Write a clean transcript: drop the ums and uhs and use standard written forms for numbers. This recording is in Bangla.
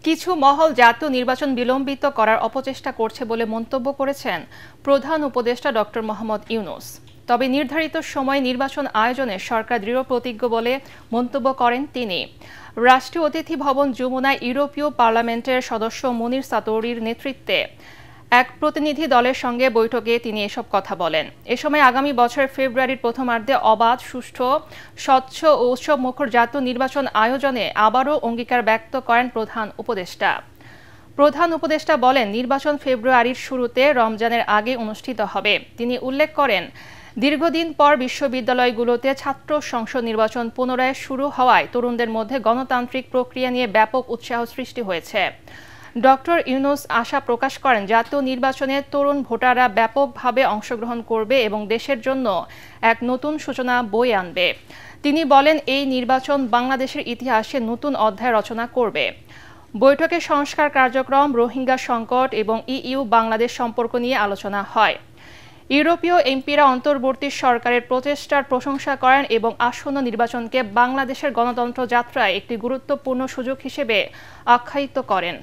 কিছু মহল জাতীয় নির্বাচন বিলম্বিত করার অপচেষ্টা করছে বলে মন্তব্য করেছেন প্রধান উপদেষ্টা ডক্টর মোহাম্মদ ইউনূস। তবে নির্ধারিত সময়ে নির্বাচন আয়োজনে সরকার দৃঢ়প্রতিজ্ঞ বলে মন্তব্য করেন তিনি। রাষ্ট্রীয় অতিথি ভবন যমুনায় ইউরোপীয় পার্লামেন্টের সদস্য মুনির সাতোরির নেতৃত্বে এক প্রতিনিধি দলের সঙ্গে বৈঠকে তিনি এসব কথা বলেন। এ সময় আগামী বছরের ফেব্রুয়ারির প্রথমার্ধে অবাধ, সুষ্ঠু, স্বচ্ছ ও উৎসবমুখর জাতীয় নির্বাচন আয়োজনে আবারও অঙ্গীকার ব্যক্ত করেন প্রধান উপদেষ্টা। প্রধান উপদেষ্টা বলেন, নির্বাচন ফেব্রুয়ারির শুরুতে রমজানের আগে অনুষ্ঠিত হবে। তিনি উল্লেখ করেন, দীর্ঘদিন পর বিশ্ববিদ্যালয়গুলোতে ছাত্র সংসদ নির্বাচন পুনরায় শুরু হওয়ায় তরুণদের মধ্যে গণতান্ত্রিক প্রক্রিয়া নিয়ে ব্যাপক উৎসাহ সৃষ্টি হয়েছে। ডক্টর ইউনূস আশা প্রকাশ করেন, জাতীয় নির্বাচনে তরুণ ভোটাররা ব্যাপকভাবে অংশগ্রহণ করবে এবং দেশের জন্য এক নতুন সূচনা বয়ে আনবে। তিনি বলেন, এই নির্বাচন বাংলাদেশের ইতিহাসে নতুন অধ্যায় রচনা করবে। বৈঠকে সংস্কার কার্যক্রম, রোহিঙ্গা সংকট এবং ইইউ বাংলাদেশ সম্পর্ক নিয়ে আলোচনা হয়। ইউরোপীয় এমপিরা অন্তর্বর্তী সরকারের প্রচেষ্টার প্রশংসা করেন এবং আসন্ন নির্বাচনকে বাংলাদেশের গণতন্ত্র যাত্রায় একটি গুরুত্বপূর্ণ সুযোগ হিসেবে আখ্যায়িত করেন।